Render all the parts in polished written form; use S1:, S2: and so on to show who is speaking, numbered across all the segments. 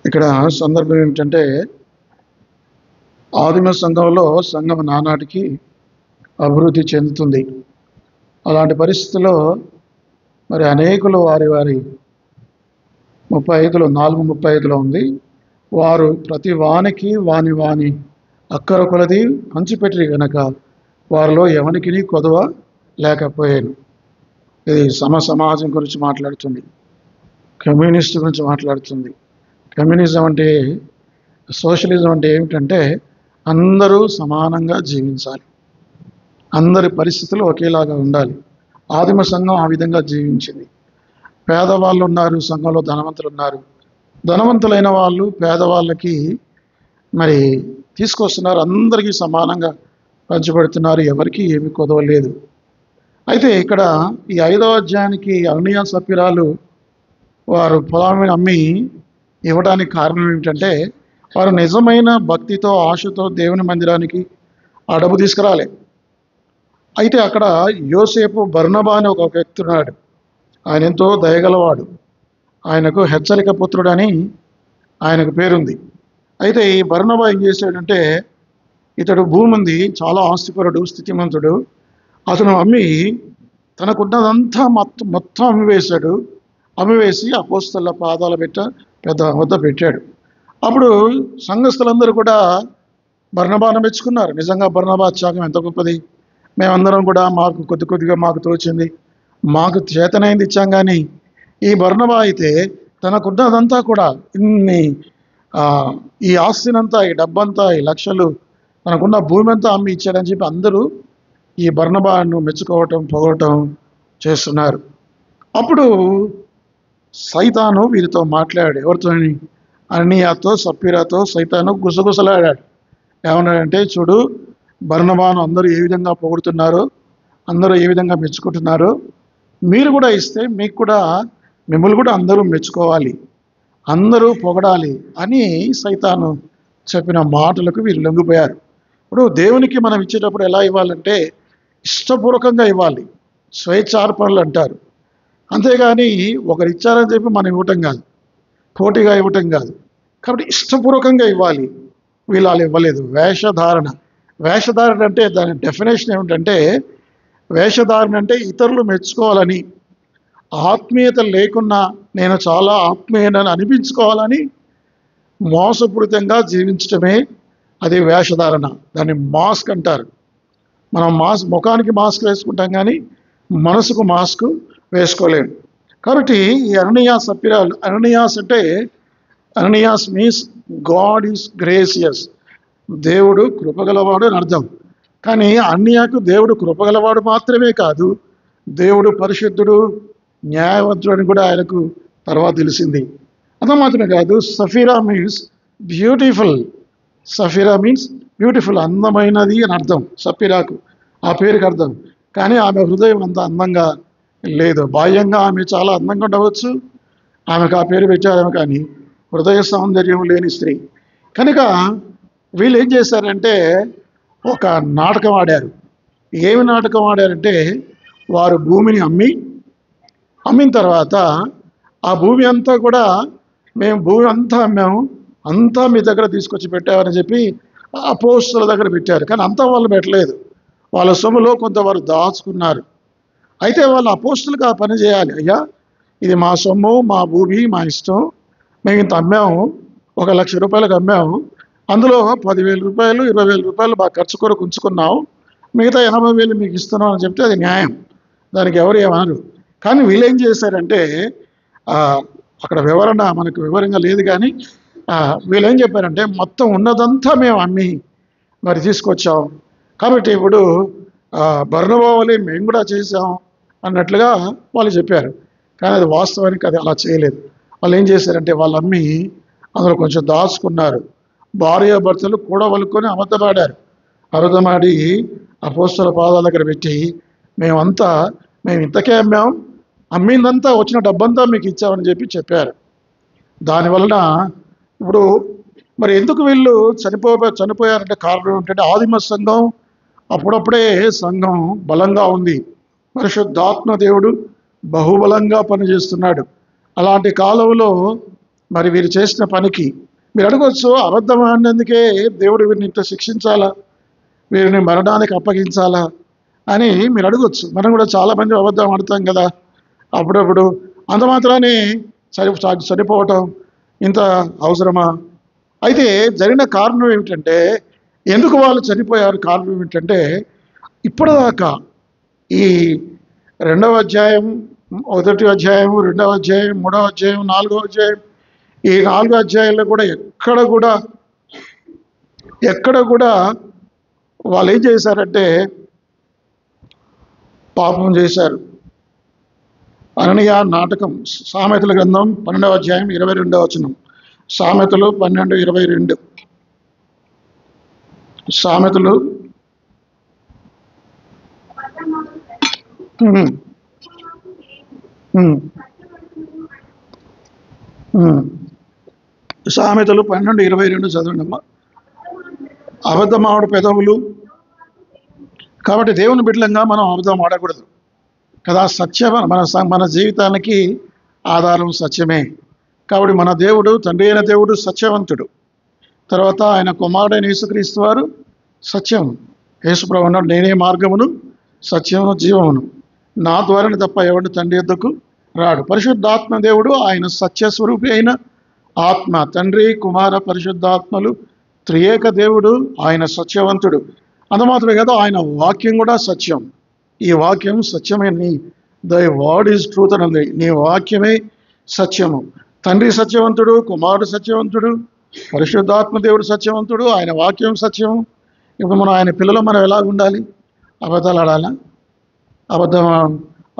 S1: ఇక్కడ సందర్భం ఏమిటంటే ఆదిమ సంఘంలో సంఘం నానాటికి అభివృద్ధి చెందుతుంది. అలాంటి పరిస్థితుల్లో మరి అనేకులు వారి 4:35 ఉంది. వారు ప్రతి వానికి వాని అక్కర కొలది పంచిపెట్టి గనక వారిలో ఎవనికిని కొదవ లేకపోయాను. ఇది సమాజం గురించి మాట్లాడుతుంది. కమ్యూనిస్ట్ గురించి మాట్లాడుతుంది. కమ్యూనిజం అంటే, సోషలిజం అంటే ఏమిటంటే అందరూ సమానంగా జీవించాలి, అందరి పరిస్థితులు ఒకేలాగా ఉండాలి. ఆదిమ సంఘం ఆ విధంగా జీవించింది. పేదవాళ్ళు ఉన్నారు, సంఘంలో ధనవంతులు ఉన్నారు. ధనవంతులైన వాళ్ళు పేదవాళ్ళకి మరి తీసుకొస్తున్నారు, అందరికీ సమానంగా పంచిపెడుతున్నారు, ఎవరికి ఏమి కొదవలేదు. అయితే ఇక్కడ ఈ 5వ అధ్యాయానికి అననీయ సప్ఫీరాలు వారు పొలాన్ని అమ్మి ఇవ్వడానికి కారణం ఏమిటంటే వారు నిజమైన భక్తితో ఆశతో దేవుని మందిరానికి ఆ డబ్బు తీసుకురాలే. అయితే అక్కడ యోసేపు బర్నబా అని ఒక వ్యక్తి ఉన్నాడు. ఆయన ఎంతో దయగలవాడు, ఆయనకు హెచ్చరిక పుత్రుడని ఆయనకు పేరుంది. అయితే ఈ బర్నబా ఏం చేశాడంటే, ఇతడు భూమి ఉంది, చాలా ఆస్తిపరుడు, స్థితిమంతుడు. అతను అమ్మి తనకున్నదంతా మొత్తం అమ్మివేశాడు. అమ్మివేసి అపోస్తలుల పాదాల వద్ద పెట్టాడు. అప్పుడు సంఘస్థులందరూ కూడా బర్నబాను మెచ్చుకున్నారు. నిజంగా బర్నబా త్యాగం ఎంత గొప్పది, మేమందరం కూడా మాకు కొద్దిగా మాకు తోచింది, మాకు చేతనైంది ఇచ్చాం. కానీ ఈ బర్నబా అయితే తనకున్నదంతా కూడా ఈ ఆస్తినంతా, ఈ డబ్బంతా, ఈ లక్షలు, తనకున్న భూమి అంతా అమ్మి ఇచ్చాడని చెప్పి అందరూ ఈ బర్నబాను మెచ్చుకోవటం పొగవటం చేస్తున్నారు. అప్పుడు సైతాను వీరితో మాట్లాడాడు. ఎవరితో? అననీయాతో సప్ఫీరాతో సైతాను గుసగుసలాడాడు. ఏమన్నాడంటే, చూడు, బర్నబాను అందరూ ఏ విధంగా పొగుడుతున్నారో, అందరూ ఏ విధంగా మెచ్చుకుంటున్నారో, మీరు కూడా ఇస్తే మిమ్మల్ని కూడా అందరూ మెచ్చుకోవాలి, అందరూ పొగడాలి అని సైతాను చెప్పిన మాటలకు వీరు లొంగిపోయారు. ఇప్పుడు దేవునికి మనం ఇచ్చేటప్పుడు ఎలా ఇవ్వాలంటే ఇష్టపూర్వకంగా ఇవ్వాలి, స్వేచ్ఛార్పణలు అంటారు. అంతేగాని ఒకరు ఇచ్చారని చెప్పి మనం ఇవ్వటం కాదు, పోటీగా ఇవ్వటం కాదు. కాబట్టి ఇష్టపూర్వకంగా ఇవ్వాలి. వీళ్ళు వాళ్ళు ఇవ్వలేదు. వేషధారణ అంటే దాని డెఫినేషన్ ఏమిటంటే, వేషధారణ అంటే ఇతరులు మెచ్చుకోవాలని, ఆత్మీయత లేకున్నా నేను చాలా ఆత్మీయనని అనిపించుకోవాలని మోసపూరితంగా జీవించటమే అది వేషధారణ. దాన్ని మాస్క్ అంటారు. మనం ముఖానికి మాస్క్ వేసుకుంటాం కానీ మనసుకు మాస్క్ వేసుకోలేము. కాబట్టి ఈ అననీయాస్ సప్ఫీరాలు, అననీయాస్ మీన్స్ గాడ్ ఈజ్ గ్రేసియస్, దేవుడు కృపగలవాడు అని అర్థం. కానీ అననీయాకు దేవుడు కృపగలవాడు మాత్రమే కాదు, దేవుడు పరిశుద్ధుడు, న్యాయవంతుడు అని కూడా ఆయనకు తర్వాత తెలిసింది. అది మాత్రమే కాదు, సఫీరా మీన్స్ బ్యూటిఫుల్. సఫీరా మీన్స్ బ్యూటిఫుల్, అందమైనది అని అర్థం. సఫీరాకు ఆ పేరుకి అర్థం. కానీ ఆమె హృదయం అంత అందంగా లేదు. బాహ్యంగా ఆమె చాలా అందంగా ఉండవచ్చు, ఆమెకు ఆ పేరు పెట్టారేమో, కానీ హృదయ సౌందర్యం లేని స్త్రీ. కనుక వీళ్ళు ఏం చేశారంటే ఒక నాటకం ఆడారు. ఏమి నాటకం ఆడారంటే, వారు భూమిని అమ్మిన తర్వాత ఆ భూమి అంతా కూడా మేము భూమి అంతా అమ్మాము, అంతా మీ దగ్గర తీసుకొచ్చి పెట్టామని చెప్పి అపోస్తలుల దగ్గర పెట్టారు. కానీ అంతా వాళ్ళు పెట్టలేదు, వాళ్ళ సొమ్ములో కొంత వారు దాచుకున్నారు. అయితే వాళ్ళు అపోస్తలుగా ఆ పని చేయాలి. అయ్యా, ఇది మా సొమ్ము, మా భూమి, మా ఇష్టం, మేము ఇంత అమ్మాము, 1,00,000 రూపాయలకు అమ్మాము, అందులో 10,000 రూపాయలు 20,000 రూపాయలు మా ఖర్చు కొరకు ఉంచుకున్నాం, మిగతా 80,000 మీకు ఇస్తున్నాం అని చెప్తే అది న్యాయం, దానికి ఎవరు ఏమనరు. కానీ వీళ్ళు ఏం చేశారంటే, అక్కడ మనకు వివరంగా లేదు, కానీ వీళ్ళు ఏం చెప్పారంటే, మొత్తం ఉన్నదంతా మేము అమ్మి మరి తీసుకొచ్చాం, కాబట్టి ఇప్పుడు బర్నబా వలె మేము కూడా చేసాం అన్నట్లుగా వాళ్ళు చెప్పారు. కానీ అది వాస్తవానికి అది అలా చేయలేదు. వాళ్ళు ఏం చేశారంటే, వాళ్ళు అమ్మి అందులో కొంచెం దాచుకున్నారు. భార్యాభర్తలు కూడా వలుకొని అబద్ధమాడి అపోస్తలుల పాదాల దగ్గర పెట్టి, మేము ఇంతకే అమ్మాం, అమ్మిందంతా వచ్చిన డబ్బంతా మీకు ఇచ్చామని చెప్పారు. దానివలన ఇప్పుడు మరి ఎందుకు వీళ్ళు చనిపోయారంటే కారణం ఏంటంటే, ఆదిమ సంఘం అప్పుడప్పుడే సంఘం బలంగా ఉంది, పరిశుద్ధాత్మ దేవుడు బహుబలంగా పనిచేస్తున్నాడు. అలాంటి కాలంలో మరి వీరు చేసిన పనికి మీరు అడగవచ్చు, అబద్ధం ఆడినందుకే దేవుడు వీరిని ఇంత శిక్షించాలా, వీరిని మరణానికి అప్పగించాలా అని మీరు అడగవచ్చు. మనం కూడా చాలామంది అబద్ధం ఆడుతాం కదా అప్పుడప్పుడు. అంత మాత్రాన్ని చనిపోవటం ఇంత అవసరమా? అయితే జరిగిన కారణం ఏమిటంటే, ఎందుకు వాళ్ళు చనిపోయారు కారణం ఏమిటంటే, ఇప్పటిదాకా ఈ 2వ అధ్యాయం, 1వ అధ్యాయం, 2వ అధ్యాయం, 3వ అధ్యాయం, 4వ అధ్యాయం, ఈ 4 అధ్యాయాల్లో కూడా ఎక్కడ కూడా వాళ్ళు ఏం చేశారంటే పాపం చేశారు. అననీయ నాటకం, సామెతల గ్రంథం 12వ అధ్యాయం 22వ వచనం. సామెతలు 12:22. సామెతలు సామెతలు 12:22 చదవండి అమ్మా. అబద్ధమాడు పెదవులు. కాబట్టి దేవుని బిడ్డలంగా మనం అబద్ధం ఆడకూడదు కదా. సత్యం మన జీవితానికి ఆధారం సత్యమే. కాబట్టి మన దేవుడు, తండ్రి అయిన దేవుడు సత్యవంతుడు. తర్వాత ఆయన కుమారుడైన యేసుక్రీస్తు వారు సత్యం. యేసుప్రభువు అన్నాడు, నేనే మార్గమును సత్యమును జీవమును, నా ద్వారానే తప్ప ఎవడు తండ్రి యొద్దకు రాడు. పరిశుద్ధాత్మ దేవుడు ఆయన సత్యస్వరూపి అయిన ఆత్మ. తండ్రి, కుమార, పరిశుద్ధాత్మలు త్రియేక దేవుడు. ఆయన సత్యవంతుడు. అంత మాత్రమే కదా, ఆయన వాక్యం కూడా సత్యం. ఈ వాక్యం సత్యమే. ద వర్డ్ ఈజ్ ట్రూత్ అని ఉంది. నీ వాక్యమే సత్యము. తండ్రి సత్యవంతుడు, కుమారుడు సత్యవంతుడు, పరిశుద్ధాత్మ దేవుడు సత్యవంతుడు, ఆయన వాక్యం సత్యము. ఇప్పుడు మనం ఆయన పిల్లలు మనం ఎలా ఉండాలి? అబద్ధాలు ఆడాలా? అబద్ధం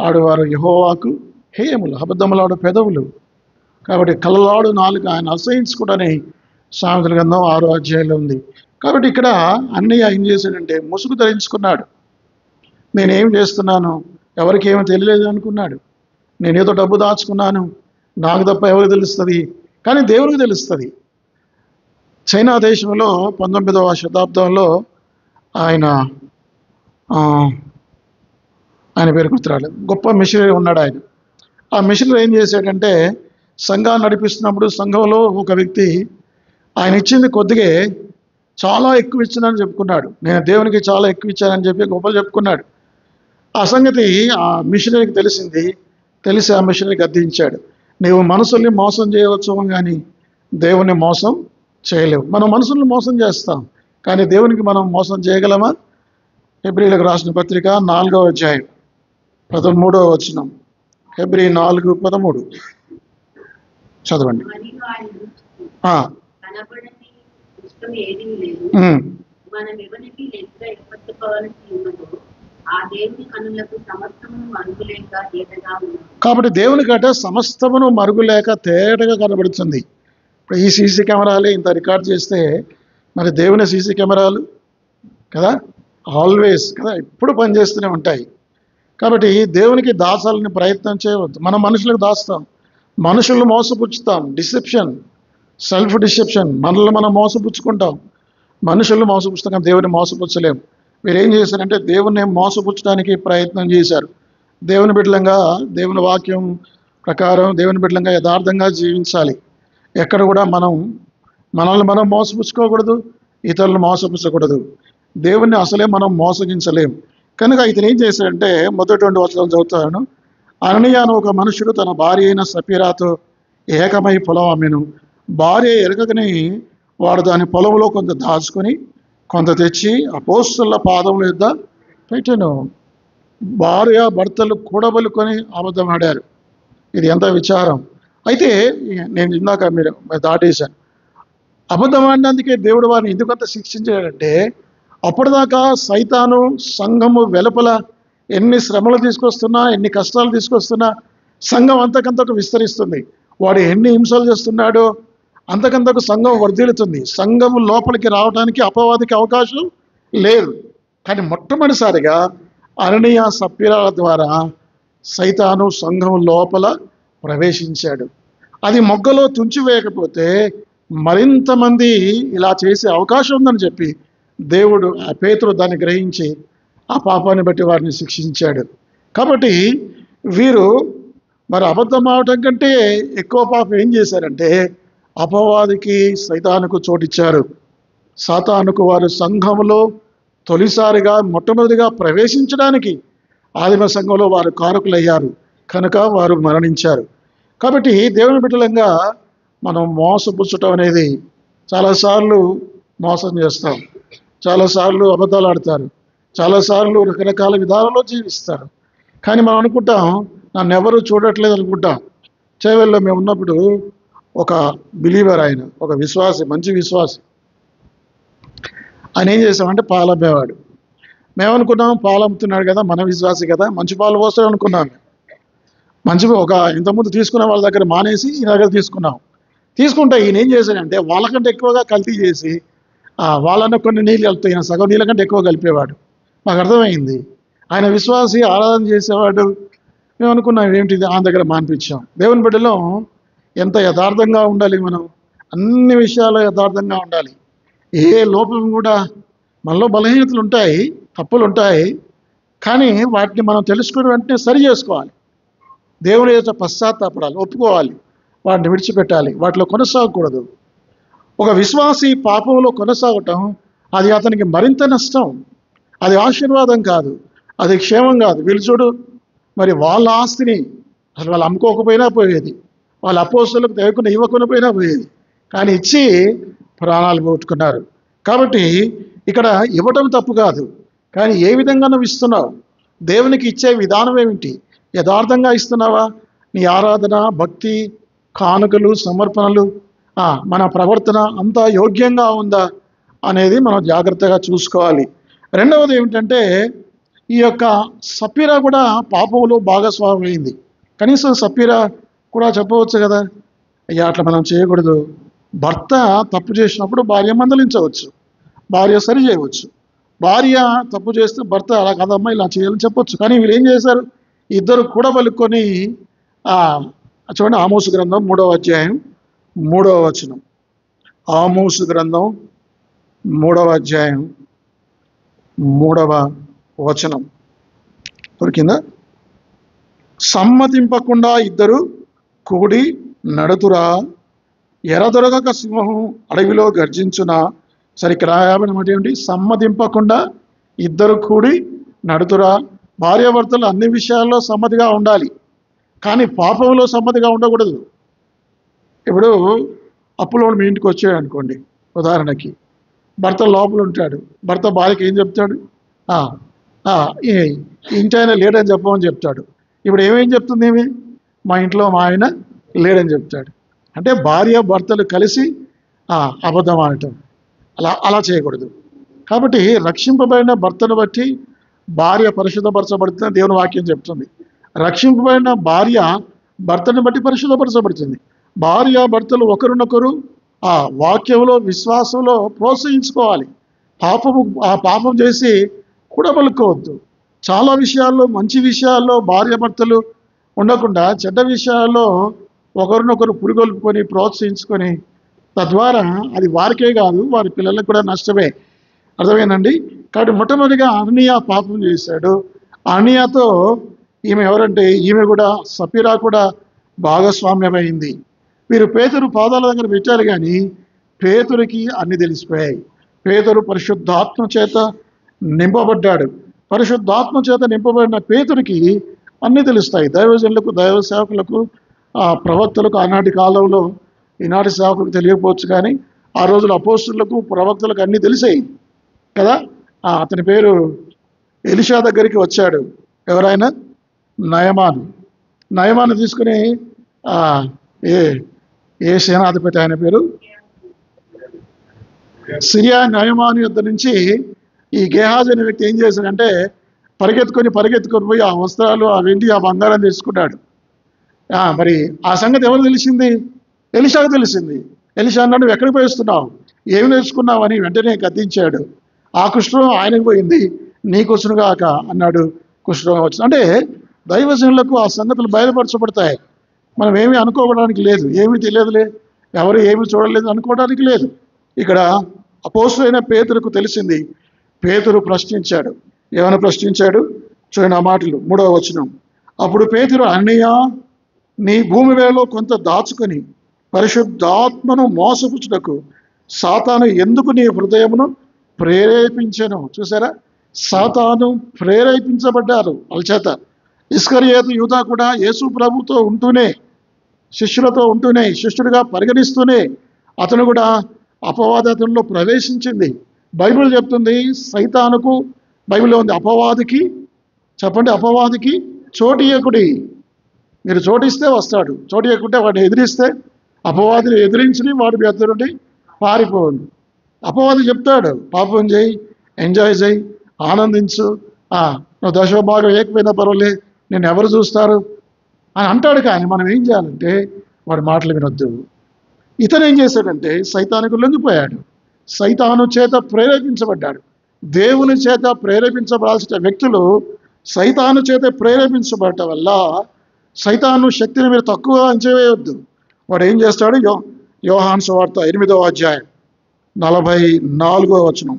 S1: ఆడువారు యెహోవాకు హేయములు, అబద్ధములాడు పెదవులు. కాబట్టి కలలాడు నాలుక ఆయన అసహించుకుంటని సామెతల గ్రంథం 6వ అధ్యాయంలో ఉంది. కాబట్టి ఇక్కడ అన్నయ్య ఏం చేశాడంటే ముసుగు ధరించుకున్నాడు. నేనేం చేస్తున్నాను, ఎవరికి ఏమీ తెలియలేదు అనుకున్నాడు. నేనేదో డబ్బు దాచుకున్నాను, నాకు తప్ప ఎవరికి తెలుస్తుంది? కానీ దేవునికి తెలుస్తుంది. చైనా దేశంలో 19వ శతాబ్దంలో ఆయన పేరు గుర్తురాలేదు, గొప్ప మిషనరీ ఉన్నాడు ఆయన. ఆ మిషనరీ ఏం చేశాడంటే సంఘాన్ని నడిపిస్తున్నప్పుడు సంఘంలో ఒక వ్యక్తి ఆయన ఇచ్చింది కొద్దిగా చాలా ఎక్కువ ఇచ్చానని చెప్పుకున్నాడు. నేను దేవునికి చాలా ఎక్కువ ఇచ్చానని చెప్పి గొప్పలు చెప్పుకున్నాడు. ఆ సంగతి ఆ మిషనరీకి తెలిసి ఆ మిషనరీ గద్దించాడు. నీవు మనుషుల్ని మోసం చేయవచ్చు కానీ దేవుని మోసం చేయలేవు. మనం మనుషుల్ని మోసం చేస్తాం కానీ దేవునికి మనం మోసం చేయగలమా? హెబ్రీలకు రాసిన పత్రిక 4వ అధ్యాయం 13వ వచనం. హెబ్రీ 4:13 చదవండి. కాబట్టి దేవుని గట సమస్తమును మరుగులేక తేటగా కనబడుతుంది. ఇప్పుడు ఈ సీసీ కెమెరాలే ఇంత రికార్డ్ చేస్తే మరి దేవుని సీసీ కెమెరాలు కదా ఆల్వేస్ కదా ఎప్పుడు పనిచేస్తూనే ఉంటాయి. కాబట్టి దేవునికి దాచాలని ప్రయత్నం చేయవద్దు. మనం మనుషులకు దాస్తాం, మనుషులను మోసపుచ్చుతాం. Deception, self deception. మనల్ని మనం మోసపుచ్చుకుంటాం, మనుషులను మోసపుచ్చుతాం కానీ దేవుని మోసపుచ్చలేము. మీరు ఏం చేశారంటే దేవుని మోసపుచ్చడానికి ప్రయత్నం చేశారు. దేవుని బిడ్డలంగా దేవుని వాక్యం ప్రకారం దేవుని బిడ్డలంగా యథార్థంగా జీవించాలి. ఎక్కడ కూడా మనల్ని మనం మోసపుచ్చుకోకూడదు, ఇతరులను మోసపుచ్చకూడదు. దేవుణ్ణి అసలే మనం మోసగించలేము. కనుక ఇతను ఏం చేశాడంటే మొదటి 2 వచనాలు చదువుతాను. అననీయ అను ఒక మనుషుడు తన భార్య అయిన సపీరాతో ఏకమై పొలం అమ్మెను. భార్య ఎరగకని వాడు దాని పొలంలో కొంత దాచుకొని కొంత తెచ్చి అపోస్తలుల పాదముల యొద్ద పెట్టెను. భార్య భర్తలు కూడబలుకొని అబద్ధం ఆడారు. ఇది ఎంత విచారం. అయితే నేను ఇందాక మీరు దాటేశాను. అబద్ధం ఆడినందుకే దేవుడు వారిని ఎందుకంత శిక్షించాడంటే అప్పటిదాకా సైతాను సంఘము వెలుపల ఎన్ని శ్రమలు తీసుకొస్తున్నా, ఎన్ని కష్టాలు తీసుకొస్తున్నా సంఘం అంతకంతకు విస్తరిస్తుంది. వాడు ఎన్ని హింసలు చేస్తున్నాడో అంతకంతకు సంఘం వర్ధిల్లుతుంది. సంఘము లోపలికి రావడానికి అపవాదికి అవకాశం లేదు. కానీ మొట్టమొదటిసారిగా అననీయ సప్పీరాల ద్వారా సైతాను సంఘం లోపల ప్రవేశించాడు. అది మొగ్గలో తుంచివేయకపోతే మరింతమంది ఇలా చేసే అవకాశం ఉందని చెప్పి దేవుడు ఆ పేతురు దాన్ని గ్రహించి ఆ పాపాన్ని బట్టి వారిని శిక్షించాడు. కాబట్టి వీరు మరి అబద్ధం అవటం కంటే ఎక్కువ పాపం ఏం చేశారంటే అపవాదికి సైతానుకు చోటిచ్చారు. సాతానుకు వారు సంఘంలో తొలిసారిగా మొట్టమొదటిగా ప్రవేశించడానికి ఆదిమ సంఘంలో వారు కారకులయ్యారు కనుక వారు మరణించారు. కాబట్టి దేవుని బిడ్డలంగా మనం మోసపుచ్చటం అనేది చాలాసార్లు మోసం చేస్తాం, చాలాసార్లు అబద్ధాలు ఆడతారు, చాలాసార్లు రకరకాల విధాలలో జీవిస్తారు. కానీ మనం అనుకుంటాం నన్ను ఎవరు చూడట్లేదు అనుకుంటాం. చేవెల్లో మేము ఉన్నప్పుడు ఒక బిలీవర్, ఆయన ఒక విశ్వాసి, మంచి విశ్వాసి, ఆయన ఏం చేసామంటే పాలు అమ్మేవాడు. మేము అనుకున్నాం పాలు అమ్ముతున్నాడు కదా, మన విశ్వాసి కదా, మంచి పాలు పోస్తాడు అనుకున్నాం. మంచిగా ఒక ఇంతకుముందు తీసుకున్న వాళ్ళ దగ్గర మానేసి ఈ దగ్గర తీసుకుంటే ఈయన ఏం చేశాడంటే వాళ్ళకంటే ఎక్కువగా కల్తీ చేసి వాళ్ళన్న కొన్ని నీళ్ళు కలుపుతాయి, ఈయన సగం నీళ్ళ కంటే ఎక్కువ కలిపేవాడు. మాకు అర్థమైంది ఆయన విశ్వాసి, ఆరాధన చేసేవాడు. మేము అనుకున్నాం ఏమిటిది, ఆయన దగ్గర మానిపించాం. దేవుని బిడ్డలో ఎంత యథార్థంగా ఉండాలి, మనం అన్ని విషయాల్లో యథార్థంగా ఉండాలి. ఏ లోపం కూడా, మనలో బలహీనతలు ఉంటాయి, తప్పులు ఉంటాయి, కానీ వాటిని మనం తెలుసుకుని వెంటనే సరి చేసుకోవాలి. దేవుని యొక్క పశ్చాత్తాపడాలి, ఒప్పుకోవాలి, వాటిని విడిచిపెట్టాలి, వాటిలో కొనసాగకూడదు. ఒక విశ్వాసి పాపంలో కొనసాగటం అది అతనికి మరింత నష్టం, అది ఆశీర్వాదం కాదు, అది క్షేమం కాదు. వీళ్ళు చూడు, మరి వాళ్ళ ఆస్తిని అసలు వాళ్ళు అమ్ముకోకపోయినా పోయేది, వాళ్ళ అపోస్తలులకు తెలియకుండా ఇవ్వకుండా పోయేది, కానీ ఇచ్చి ప్రాణాలు పోగొట్టుకున్నారు. కాబట్టి ఇక్కడ ఇవ్వటం తప్పు కాదు, కానీ ఏ విధంగా నువ్వు ఇస్తున్నావు, దేవునికి ఇచ్చే విధానం ఏమిటి, యథార్థంగా ఇస్తున్నావా, నీ ఆరాధన, భక్తి, కానుకలు, సమర్పణలు, మన ప్రవర్తన అంతా యోగ్యంగా ఉందా అనేది మనం జాగ్రత్తగా చూసుకోవాలి. రెండవది ఏమిటంటే ఈ యొక్క సప్పీరా కూడా పాపంలో భాగస్వామి అయింది. కనీసం సప్పీరా కూడా చెప్పవచ్చు కదా, అయ్యా అట్లా మనం చేయకూడదు. భర్త తప్పు చేసినప్పుడు భార్య మందలించవచ్చు, భార్య సరి చేయవచ్చు. భార్య తప్పు చేస్తే భర్త అలా కదమ్మా ఇలా చేయాలని చెప్పొచ్చు. కానీ వీళ్ళు ఏం చేశారు, ఇద్దరు కూడా పలుకొని చూడండి, ఆమోసు గ్రంథం 3వ అధ్యాయం 3వ వచనం. ఆమోసు గ్రంథం 3వ అధ్యాయం 3వ వచనం దొరికిందా? సమ్మతింపకుండా ఇద్దరు కూడి నడుతురా, ఎరదొరగక సింహం అడవిలో గర్జించునా. సరే, ఇక్కడ మాట ఏమిటి? సమ్మతింపకుండా ఇద్దరు కూడి నడుతురా. భార్యాభర్తలు అన్ని విషయాల్లో సమ్మతిగా ఉండాలి, కానీ పాపంలో సమ్మతిగా ఉండకూడదు. ఇప్పుడు అప్పులో మీ ఇంటికి వచ్చాడు అనుకోండి, ఉదాహరణకి భర్త లోపల ఉంటాడు, భర్త భార్యకి ఏం చెప్తాడు, ఇంటి ఆయన లేడని చెప్పమని చెప్తాడు. ఇప్పుడు ఏమేం చెప్తుంది, మా ఇంట్లో మా ఆయన లేడని చెప్తాడు. అంటే భార్య భర్తలు కలిసి అబద్ధం ఆడటం, అలా చేయకూడదు. కాబట్టి రక్షింపబడిన భర్తను బట్టి భార్య పరిశుద్ధపరచబడుతుందని దేవుని వాక్యం చెప్తుంది. రక్షింపబడిన భార్య భర్తను బట్టి పరిశుద్ధపరచబడుతుంది. భార్య భర్తలు ఒకరినొకరు వాక్యంలో, విశ్వాసంలో ప్రోత్సహించుకోవాలి. పాపం చేసి కూడబలుకోవద్దు. చాలా విషయాల్లో, మంచి విషయాల్లో భార్య భర్తలు ఉండకుండా చెడ్డ విషయాల్లో ఒకరినొకరు పురిగొల్పుకొని ప్రోత్సహించుకొని, తద్వారా అది వారికే కాదు వారి పిల్లలకు కూడా నష్టమే. అర్థమేనండి? కాబట్టి మొట్టమొదటిగా అననీయ పాపం చేశాడు. అననీయతో ఈమె ఎవరంటే ఈమె కూడా, సపీరా కూడా భాగస్వామ్యమైంది. వీరు పేతురు పాదాల దగ్గర పెట్టారు, కానీ పేతురికి అన్ని తెలిసిపోయాయి. పేతురు పరిశుద్ధాత్మ చేత నింపబడ్డాడు. పరిశుద్ధాత్మ చేత నింపబడిన పేతురికి అన్నీ తెలుస్తాయి. దైవజనులకు, దైవ సేవకులకు, ప్రవక్తలకు ఆనాటి కాలంలో, ఈనాటి సేవకులకు తెలియకపోవచ్చు, కానీ ఆ రోజుల అపోస్తులకు, ప్రవక్తలకు అన్నీ తెలిసాయి కదా. అతని పేరు ఎలీషా దగ్గరికి వచ్చాడు. ఎవరైనా? నయమాను తీసుకుని ఏ సేనాధిపతి ఆయన పేరు? సిరియా నయమాను యుద్ధ నుంచి ఈ గేహాజీ అనే వ్యక్తి ఏం చేశాడంటే పరిగెత్తుకొని పోయి ఆ వస్త్రాలు, ఆ వెండి, ఆ బంగారం తీసుకున్నాడు. మరి ఆ సంగతి ఎవరు తెలిసింది? ఎలీషాకు తెలిసింది. ఎలీషా అన్నాడు, నువ్వు ఎక్కడికి పోయిస్తున్నావు, ఏమి నేర్చుకున్నావు అని వెంటనే గద్దించాడు. ఆ కుష్ఠరోగం ఆయనకు పోయింది, నీకు వచ్చునుగాక అన్నాడు. కుష్ఠరోగం వచ్చింది. అంటే దైవజనులకు ఆ సంగతులు బయలుపరచబడతాయి. మనం ఏమీ అనుకోవడానికి లేదు, ఏమీ తెలియదులే, ఎవరు ఏమీ చూడలేదు అనుకోవడానికి లేదు. ఇక్కడ అపోస్తలుడైన పేతురుకు తెలిసింది. పేతురు ప్రశ్నించాడు. ఏమైనా ప్రశ్నించాడు? చూడండి ఆ మాటలు, 3వ వచనం. అప్పుడు పేతురు, అన్నయ్య, నీ భూమి వేలో కొంత దాచుకొని పరిశుద్ధాత్మను మోసపుచ్చుటకు సాతాను ఎందుకు నీ హృదయమును ప్రేరేపించెను. చూసారా, సాతాను ప్రేరేపించబడ్డారు వాళ్ళ చేత. ఇస్కరియోతు యూదా కూడా యేసు ప్రభుతో ఉంటూనే, శిష్యులతో ఉంటూనే, శిష్యుడిగా పరిగణిస్తూనే అతను కూడా అపవాదతంలో ప్రవేశించింది. బైబిల్ చెప్తుంది సైతానుకు, బైబిల్లో ఉంది, అపవాదికి, చెప్పండి, అపవాదికి చోటియకుడి. మీరు చోటిస్తే వస్తాడు, చోటియకుంటే వాడిని ఎదిరిస్తే, అపవాదిని ఎదిరించి వాడి ఎదురుండి పారిపోదు. అపవాది చెప్తాడు పాపం చేయి, ఎంజాయ్ చేయి, ఆనందించు, నువ్వు దశభాగం ఏకపోయినా పర్వాలే, నేను ఎవరు చూస్తారు అని అంటాడు. కానీ మనం ఏం చేయాలంటే వాడి మాటలు వినొద్దు. ఇతను ఏం చేశాడంటే సైతానుకు లొంగిపోయాడు, సైతాను చేత ప్రేరేపించబడ్డాడు. దేవుని చేత ప్రేరేపించబడాల్సిన వ్యక్తులు సైతాను చేత ప్రేరేపించబడటం వల్ల సైతాను శక్తిని మీరు తక్కువ అంచవేయవద్దు. వాడు ఏం చేస్తాడు? యోహాను సువార్త 8వ అధ్యాయం 44వ వచనం.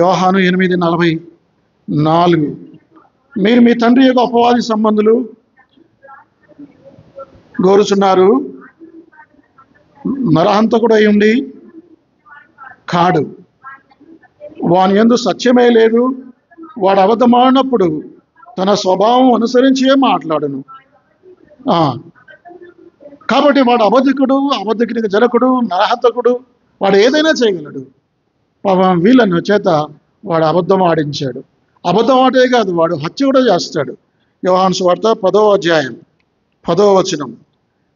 S1: యోహాను 8:44. మీరు మీ తండ్రి యొక్క అపవాది సంబంధులు గోరుచున్నారు, నరహంతకుడై ఉండి కాడు, వాని యందు సత్యమే లేదు, వాడు అబద్ధమాడినప్పుడు తన స్వభావం అనుసరించే మాట్లాడును. కాబట్టి వాడు అబద్ధికునికి జనకుడు, నరహంతకుడు, వాడు ఏదైనా చేయగలడు. పాపం వీళ్ళను చేత వాడు అబద్ధం ఆడించాడు. అబద్ధం ఆడే కాదు, వాడు హత్య కూడా చేస్తాడు. యోహాను సువార్త 10వ అధ్యాయం 10వ వచనం.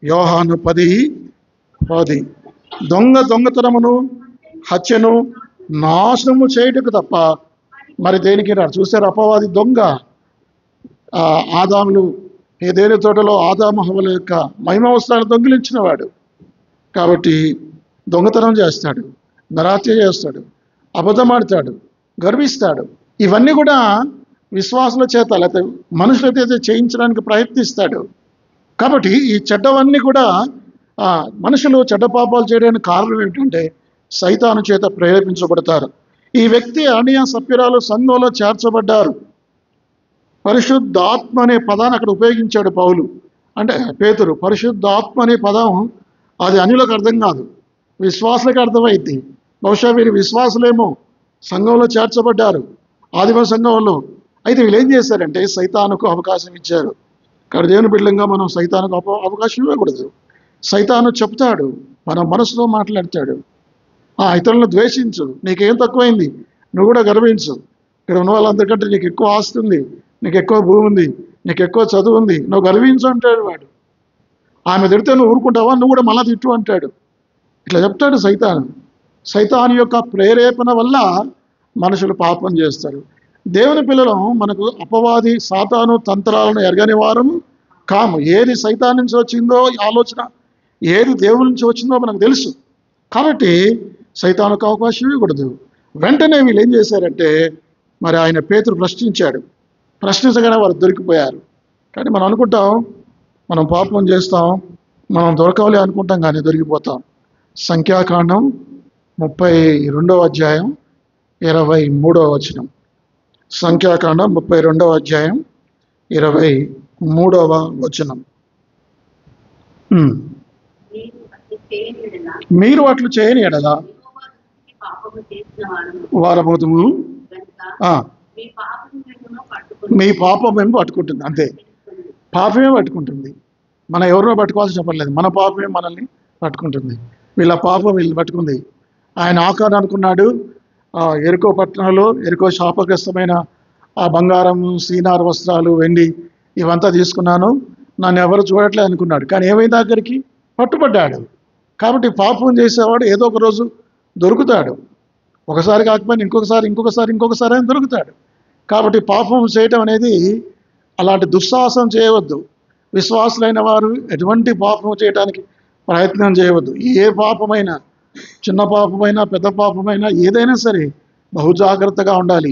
S1: యోహాను 10:10. దొంగతనమును హత్యను నాశనము చేయుటకు తప్ప మరి దేనికి రాడు. చూసారు, అపవాది దొంగ. ఆదాములు ఏదేని తోటలో ఆదాము హవ్వల యొక్క మహిమ వస్త్రాలు దొంగిలించిన వాడు. కాబట్టి దొంగతనం చేస్తాడు, నరహత్య చేస్తాడు, అబద్ధమాడతాడు, గర్విస్తాడు. ఇవన్నీ కూడా విశ్వాసుల చేత లేకపోతే మనుషుల చేత చేయించడానికి ప్రయత్నిస్తాడు. కాబట్టి ఈ చెడ్డవన్నీ కూడా మనుషులు చెడ్డ పాపాలు చేయడానికి కారణం ఏమిటంటే సైతాను చేత ప్రేరేపించబడతారు. ఈ వ్యక్తి అననీయ సప్ఫీరాలు సంఘంలో చేర్చబడ్డారు. పరిశుద్ధాత్మ అనే పదాన్ని అక్కడ ఉపయోగించాడు పౌలు, అంటే పేతురు. పరిశుద్ధాత్మ అనే పదం అది అన్యులకు అర్థం కాదు, విశ్వాసులకు అర్థమైంది. బహుశా వీరు విశ్వాసులేమో, సంఘంలో చేర్చబడ్డారు, ఆదిమ సంఘంలో. అయితే వీళ్ళు ఏం చేశారంటే సైతానుకు అవకాశం ఇచ్చారు. కాబట్టి దేవుని బిడ్డలంగా మనం సైతానుకు అవకాశం ఇవ్వకూడదు. సైతాను చెప్తాడు, మన మనసులో మాట్లాడతాడు. ఇతరులను ద్వేషించు, నీకేం తక్కువైంది, నువ్వు కూడా గర్వించు, ఇక్కడ ఉన్న వాళ్ళందరికంటే నీకు ఎక్కువ ఆస్తి ఉంది, నీకు ఎక్కువ భూమి ఉంది, నీకు ఎక్కువ చదువు ఉంది, నువ్వు గర్వించు అంటాడు వాడు. ఆమె తిడితే నువ్వు ఊరుకుంటావా, నువ్వు కూడా మళ్ళా తిట్టు అంటాడు. ఇట్లా చెప్తాడు సైతాను. సైతాను యొక్క ప్రేరేపణ వల్ల మనుషులు పాపం చేస్తారు. దేవుని పిల్లలు మనకు అపవాది సాతాను తంత్రాలను ఎరగని వారము కాము. ఏది సైతాన్ నుంచి వచ్చిందో ఆలోచన, ఏది దేవుని నుంచి వచ్చిందో మనకు తెలుసు. కాబట్టి సైతానుకు అవకాశం ఇవ్వకూడదు. వెంటనే వీళ్ళు ఏం చేశారంటే మరి ఆయన పేతురు ప్రశ్నించాడు, ప్రశ్నించగానే వారు దొరికిపోయారు. కానీ మనం అనుకుంటాం మనం పాపం చేస్తాం, మనం దొరకాలి అనుకుంటాం, కానీ దొరికిపోతాం. సంఖ్యాకాండం 32వ అధ్యాయం 23వ వచనం. సంఖ్యాకాండం 32వ అధ్యాయం 23వ వచనం. మీరు అట్లు చేయని ఎడల వారబోతుము, మీ పాపం ఏమో పట్టుకుంటుంది. అంతే, పాపమే పట్టుకుంటుంది. మనం ఎవరినో పట్టుకోవాల్సిన చెప్పలేదు, మన పాపమే మనల్ని పట్టుకుంటుంది. వీళ్ళ పాపం వీళ్ళు పట్టుకుంది. ఆయన ఆకారం అనుకున్నాడు, ఎరుకో పట్టణంలో ఎరుకో శాపగ్రస్తమైన ఆ బంగారము, సీనార్ వస్త్రాలు, వెండి ఇవంతా తీసుకున్నాను, నన్ను ఎవరు చూడట్లేదు అనుకున్నాడు. కానీ ఏమైంది, దగ్గరికి పట్టుబడ్డాడు. కాబట్టి పాపం చేసేవాడు ఏదో ఒక రోజు దొరుకుతాడు. ఒకసారి కాకపోయినా ఇంకొకసారి అని దొరుకుతాడు. కాబట్టి పాపం చేయటం అనేది అలాంటి దుస్సాహసం చేయవద్దు. విశ్వాసులైన వారు ఎటువంటి పాపం చేయడానికి ప్రయత్నం చేయవద్దు. ఏ పాపమైనా, చిన్న పాపమైనా పెద్ద పాపమైనా ఏదైనా సరే బహుజాగ్రత్తగా ఉండాలి,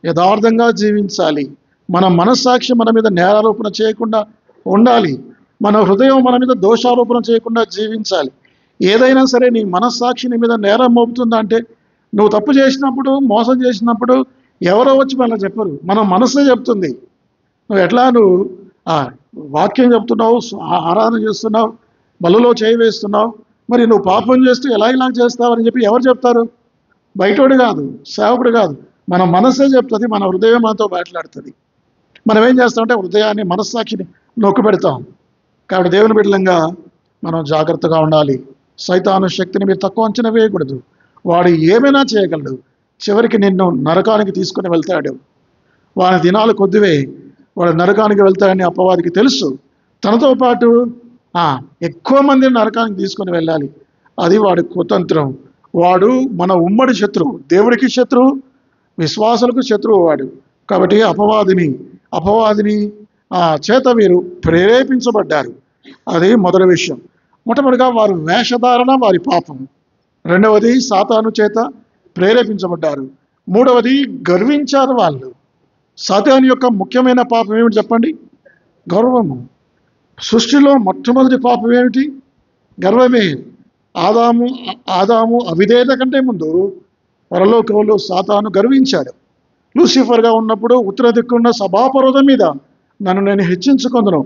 S1: యథార్థంగా జీవించాలి. మన మనస్సాక్షి మన మీద నేరారోపణ చేయకుండా ఉండాలి, మన హృదయం మన మీద దోషారోపణ చేయకుండా జీవించాలి. ఏదైనా సరే నీ మనస్సాక్షి నీ మీద నేరం మోపుతుందా అంటే, నువ్వు తప్పు చేసినప్పుడు, మోసం చేసినప్పుడు ఎవరో వచ్చి మళ్ళీ చెప్పరు, మన మనసే చెప్తుంది. నువ్వు వాక్యం చెప్తున్నావు, ఆరాధన చేస్తున్నావు, బలలో చేయి వేస్తున్నావు, మరి నువ్వు పాపం చేస్తూ ఇలా చేస్తావని చెప్పి ఎవరు చెప్తారు? బయటోడు కాదు, సేవకుడు కాదు, మన మనసే చెప్తుంది, మన హృదయం మనతో మాట్లాడుతుంది. మనం ఏం చేస్తామంటే హృదయాన్ని, మనస్సాక్షిని నొక్కి పెడతాం. కాబట్టి దేవుని బిడ్డలంగా మనం జాగ్రత్తగా ఉండాలి. సైతాను శక్తిని మీరు తక్కువ అంచనా వేయకూడదు. వాడు ఏమైనా చేయగలడు. చివరికి నిన్ను నరకానికి తీసుకుని వెళ్తాడు. వాడి దినాలు కొద్దివే, వాడు నరకానికి వెళ్తాడని అపవాదికి తెలుసు. తనతో పాటు ఎక్కువ మందిని నరకానికి తీసుకొని వెళ్ళాలి. అది వాడి కుతంత్రం. వాడు మన ఉమ్మడి శత్రువు, దేవుడికి శత్రువు, విశ్వాసులకు శత్రువు వాడు. కాబట్టి అపవాదిని చేత వీరు ప్రేరేపించబడ్డారు. అది మొదటి విషయం. మొట్టమొదటిగా వారు వేషధారణ వారి పాపం. రెండవది సాతాను చేత ప్రేరేపించబడ్డారు. మూడవది గర్వించారు వాళ్ళు. సాతాను యొక్క ముఖ్యమైన పాపం ఏమిటి చెప్పండి? గర్వము. సృష్టిలో మొట్టమొదటి పాపం ఏమిటి? గర్వమే. ఆదాము అవిధేయత కంటే ముందు పరలోకంలో సాతాను గర్వించాడు. లూసిఫర్గా ఉన్నప్పుడు ఉత్తర దిక్కున్న సభాపర్వతం మీద నన్ను నేను హెచ్చించుకుందును,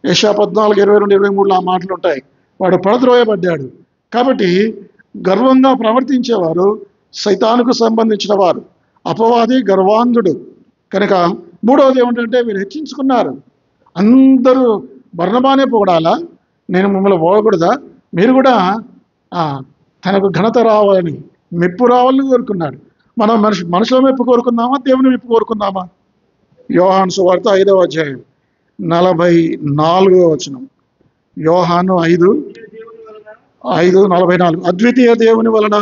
S1: యెషయా 14:22-23 ఆ మాటలు ఉంటాయి. వాడు పడద్రోయబడ్డాడు. కాబట్టి గర్వంగా ప్రవర్తించేవారు సైతానుకు సంబంధించిన వారు. అపవాది గర్వాంధుడు కనుక. మూడవది ఏమిటంటే వీరు హెచ్చించుకున్నారు. అందరూ బర్నబానే పొగడాలా, నేను మిమ్మల్ని పోగకూడదా? మీరు కూడా తనకు ఘనత రావాలని, మెప్పు రావాలని కోరుకున్నాడు. మనం మనుషుల మెప్పు కోరుకుందామా, దేవుని మెప్పు కోరుకుందామా? యోహాను సువార్త 5వ అధ్యాయం 44వ వచనం. యోహాను 5:44. అద్వితీయ దేవుని వలన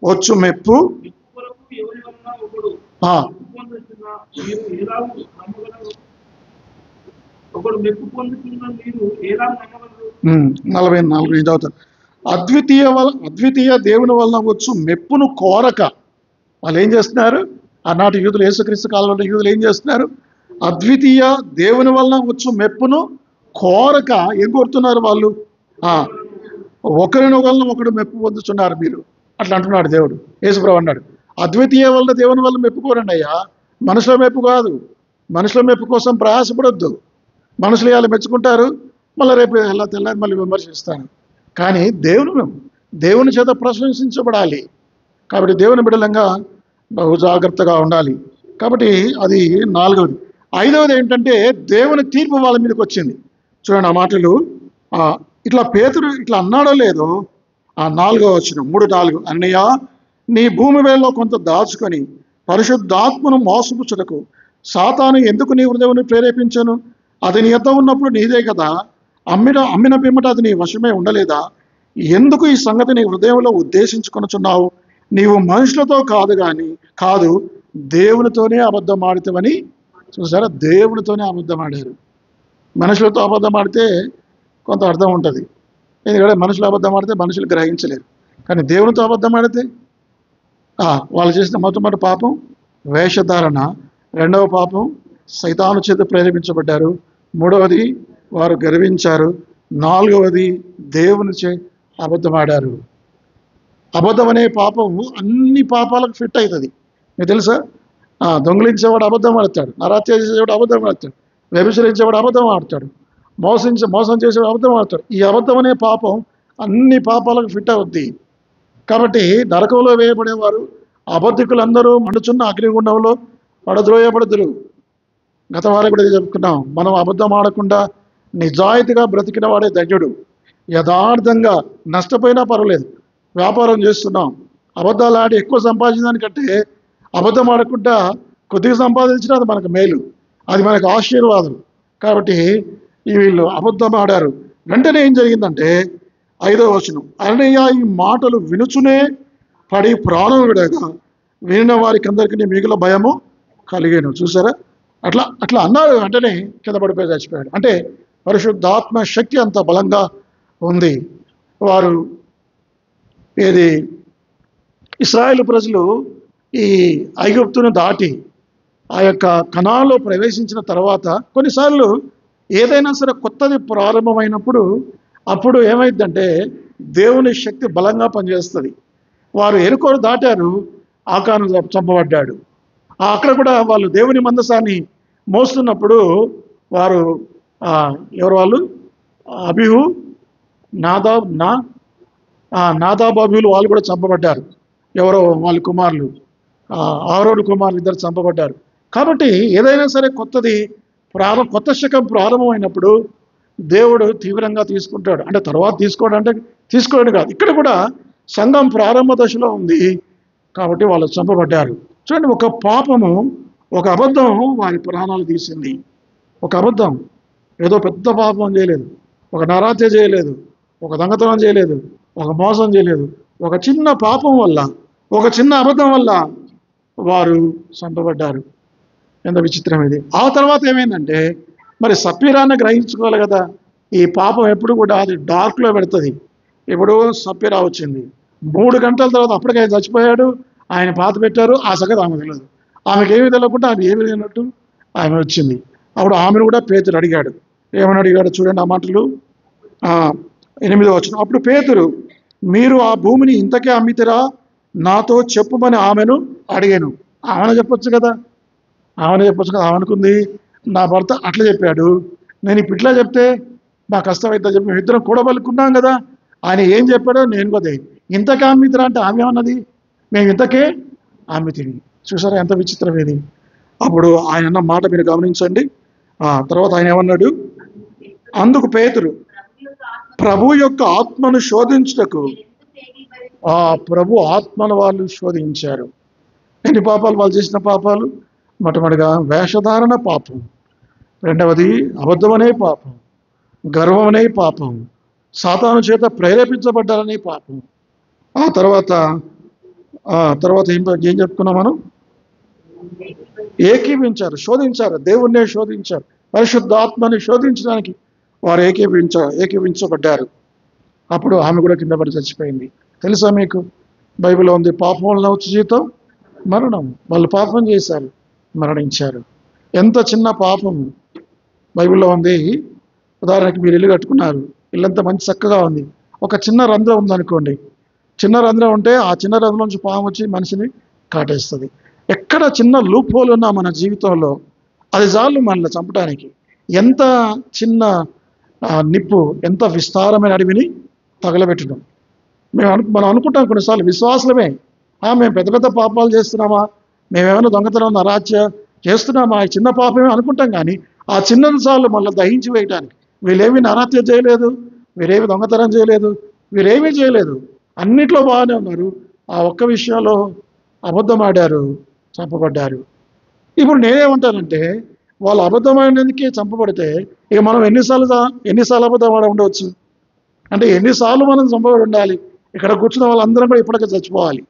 S1: వచ్చు మెప్పు
S2: ఒకడు మెప్పు పొందుతున్న మీరు ఎలా నమ్మగలరు?
S1: 45 అవుతారు. అద్వితీయ దేవుని వలన వచ్చు మెప్పును కోరక వాళ్ళు ఏం చేస్తున్నారు? ఆనాటి యూదులు, యేసుక్రీస్తు కాలంలో యూదులు ఏం చేస్తున్నారు? అద్వితీయ దేవుని వలన వచ్చు మెప్పును కోరక ఏం కోరుతున్నారు వాళ్ళు? ఒకరు మెప్పు పొందుతున్నారు మీరు, అట్లా అంటున్నాడు దేవుడు. యేసుప్రభు అన్నాడు, అద్వితీయ వల్ల దేవుని వల్ల మెప్పుకోరండి అయ్యా, మనుషుల మెప్పు కాదు. మనుషుల మెప్పు కోసం ప్రయాసపడొద్దు. మనుషులు ఇవాళ మెచ్చుకుంటారు, మళ్ళీ రేపు ఎలా తెల్లారి మళ్ళీ విమర్శిస్తాను. కానీ దేవుని చేత ప్రశంసించబడాలి. కాబట్టి దేవుని బిడ్డలంగా బహు జాగ్రత్తగా ఉండాలి. కాబట్టి అది నాలుగవది. ఐదవది ఏంటంటే దేవుని తీర్పు వాళ్ళ మీదకి వచ్చింది. చూడండి ఆ మాటలు. ఇట్లా పేతురు ఇట్లా అన్నాడో లేదో 4వ వచనం 3:4. అన్నయ్య, నీ భూమి వేళలో కొంత దాచుకొని పరిశుద్ధాత్మను మోసపుచ్చుటకు సాతాను ఎందుకు నీ హృదయాన్ని ప్రేరేపించను? అది నీ యొద్ద ఉన్నప్పుడు నీదే కదా. అమ్మిన పిమ్మట అది నీ వశమే ఉండలేదా? ఎందుకు ఈ సంగతి నీ హృదయంలో ఉద్దేశించుకొనుచున్నావు? నీవు మనుషులతో కాదు దేవునితోనే అబద్ధం ఆడితేవని. చూసారా, దేవునితోనే అబద్ధం ఆడారు. మనుషులతో అబద్ధం ఆడితే కొంత అర్థం ఉంటుంది, ఎందుకంటే మనుషులు అబద్ధం ఆడితే మనుషులు గ్రహించలేరు. కానీ దేవునితో అబద్ధం ఆడితే వాళ్ళు చేసిన మొట్టమొదటి పాపం వేషధారణ, రెండవ పాపం సైతాను చేత ప్రేరేపించబడ్డారు, మూడవది వారు గర్వించారు, నాలుగవది దేవునిచే అబద్ధమాడారు. అబద్ధం అనే పాపం అన్ని పాపాలకు ఫిట్ అవుతుంది. మీకు తెలుసా? దొంగిలించేవాడు అబద్ధం ఆడతాడు, నరహత్య చేసేవాడు అబద్ధం ఆడతాడు, వ్యభిచరించేవాడు అబద్ధం ఆడతాడు, మోసం చేసేవాడు అబద్ధం ఆడతాడు. ఈ అబద్ధం అనే పాపం అన్ని పాపాలకు ఫిట్ అవుద్ది. కాబట్టి నరకంలో వేయబడేవారు అబద్ధికులందరూ మండుచున్న అగ్నిగుండంలో పడద్రోయబడుదురు. గత వారం కూడా చెప్పుకున్నాం. మనం అబద్ధం ఆడకుండా నిజాయితీగా బ్రతికిన వాడే ధన్యుడు. యథార్థంగా నష్టపోయినా పర్వాలేదు, వ్యాపారం చేస్తున్నాం, అబద్ధాలు ఆడి ఎక్కువ సంపాదించడానికంటే అబద్ధం ఆడకుండా కొద్దిగా సంపాదించినా అది మనకు మేలు, అది మనకు ఆశీర్వాదం. కాబట్టి వీళ్ళు అబద్ధం ఆడారు. వెంటనే ఏం జరిగిందంటే 5వ వచనం, అన్నయ్య ఈ మాటలు వినుచునే పడి ప్రాణం విడగా వినిన వారికి అందరికీ మిగుల భయము కలిగాను. చూసారా, అట్లా అన్నాడు. వెంటనే కింద పడిపోయి చచ్చిపోయాడు. అంటే పరిశుద్ధాత్మ శక్తి అంత బలంగా ఉంది. వారు ఇశ్రాయేలు ప్రజలు ఈ ఐగుప్తును దాటి ఆ యొక్క కనాన్లో ప్రవేశించిన తర్వాత కొన్నిసార్లు ఏదైనా సరే కొత్తది ప్రారంభమైనప్పుడు అప్పుడు ఏమైందంటే దేవుని శక్తి బలంగా పనిచేస్తుంది. వారు ఎరుకోరు దాటారు, ఆకాను చంపబడ్డాడు. అక్కడ కూడా వాళ్ళు దేవుని మందసాన్ని మోస్తున్నప్పుడు వారు ఎవరు వాళ్ళు? అబీహు నాదాబాబులు వాళ్ళు కూడా చంపబడ్డారు. ఎవరో వాళ్ళ కుమారులు, ఆరోడు కుమారులు ఇద్దరు చంపబడ్డారు. కాబట్టి ఏదైనా సరే కొత్త శకం ప్రారంభమైనప్పుడు దేవుడు తీవ్రంగా తీసుకుంటాడు. అంటే తర్వాత తీసుకోవడం కాదు, ఇక్కడ కూడా సంఘం ప్రారంభ దశలో ఉంది కాబట్టి వాళ్ళు చంపబడ్డారు. చూడండి, ఒక పాపము, ఒక అబద్ధం వారి ప్రాణాలు తీసింది. ఒక అబద్ధం, ఏదో పెద్ద పాపం చేయలేదు, ఒక నరహత్య చేయలేదు, ఒక దొంగతనం చేయలేదు, ఒక మోసం చేయలేదు, ఒక చిన్న పాపం వల్ల, ఒక చిన్న అబద్ధం వల్ల వారు చంపబడ్డారు. ఎంత విచిత్రం ఇది. ఆ తర్వాత ఏమైందంటే, మరి సప్పీరాన్ని గ్రహించుకోవాలి కదా. ఈ పాపం ఎప్పుడు కూడా అది డార్క్లో పెడుతుంది. ఇప్పుడు సప్పీరా వచ్చింది, 3 గంటల తర్వాత అప్పటికే చచ్చిపోయాడు, ఆయన పాత పెట్టారు. ఆ సంగతి ఆమె తెలియదు. ఆమెకు ఏమీ తెలియకుండా ఆమె ఏమీ లేనట్టు ఆమె వచ్చింది. అప్పుడు ఆమెను కూడా పేతురు అడిగాడు. ఏమని అడిగాడు చూడండి ఆ మాటలు. 8వ వచనం. అప్పుడు పేతురు, మీరు ఆ భూమిని ఇంతకే అమ్మితిరా, నాతో చెప్పుమని ఆమెను అడిగాను. ఆమెను చెప్పొచ్చు కదా, ఆమెనుకుంది, నా భర్త అట్లా చెప్పాడు, నేను ఇప్పుడు ఇట్లా చెప్తే నా కష్టం అయితే చెప్పి మేము ఇద్దరం కూడబలుకున్నాం కదా, ఆయన ఏం చెప్పాడో నేను కూడా ఇంతకే అమ్మితిరా అంటే ఆమె ఏమన్నది, మేము ఇంతకే అమ్మితిని. చూసారా ఎంత విచిత్రం ఇది. అప్పుడు ఆయన అన్న మాట మీరు గమనించండి. తర్వాత ఆయన ఏమన్నాడు, అందుకు పేతురు, ప్రభు యొక్క ఆత్మను శోధించుటకు. ప్రభు ఆత్మను వాళ్ళు శోధించారు. ఎన్ని పాపాలు వాళ్ళు చేసిన పాపాలు? మొట్టమొదటిగా వేషధారణ పాపం, రెండవది అబద్ధమనే పాపం, గర్వమనే పాపం, సాతాను చేత ప్రేరేపించబడ్డారనే పాపం. ఆ తర్వాత ఏం చెప్పుకున్నాం మనం? ఏకీవించారు, శోధించారు, దేవుణ్ణే శోధించారు, పరిశుద్ధాత్మని శోధించడానికి వారు ఏకీవించబడ్డారు. అప్పుడు ఆమె కూడా కింద పడి చచ్చిపోయింది. తెలుసా మీకు, బైబిల్లో ఉంది, పాపం వలన వచ్చే జీతం మరణం. వాళ్ళు పాపం చేశారు, మరణించారు. ఎంత చిన్న పాపము బైబిల్లో ఉంది. ఉదాహరణకి మీరు ఇల్లు కట్టుకున్నారు, ఇల్లంతా మంచి చక్కగా ఉంది, ఒక చిన్న రంధ్రం ఉందనుకోండి. చిన్న రంధ్రం ఉంటే ఆ చిన్న రంధ్రం నుంచి పాము వచ్చి మనిషిని కాటేస్తుంది. ఎక్కడ చిన్న లూప్ హోల్ ఉన్నా మన జీవితంలో అది చాలు మనల్ని చంపడానికి. ఎంత చిన్న నిప్పు ఎంత విస్తారమైన అడవిని తగలబెట్టడం. మనం అనుకుంటాం కొన్నిసార్లు విశ్వాసమే, మేము పెద్ద పెద్ద పాపాలు చేస్తున్నామా, మేమేమైనా దొంగతనం నరాత్య చేస్తున్నామా, ఈ చిన్న పాపమే అనుకుంటాం. కానీ ఆ చిన్నది చాలు మళ్ళీ దహించి వేయటానికి. వీళ్ళేమీ నరాత్య చేయలేదు, వీరేమి దొంగతనం చేయలేదు, వీరేమీ చేయలేదు, అన్నిట్లో బాగానే ఉన్నారు. ఆ ఒక్క విషయంలో అబద్ధం ఆడారు, చంపబడ్డారు. ఇప్పుడు నేనేమంటానంటే, వాళ్ళు అబద్ధమైనందుకే చంపబడితే ఇక మనం ఎన్నిసార్లు అబద్ధం ఆడ ఉండవచ్చు? అంటే ఎన్నిసార్లు మనం చంపబడి ఉండాలి? ఇక్కడ కూర్చున్న వాళ్ళందరం కూడా ఇప్పటికే చచ్చిపోవాలి.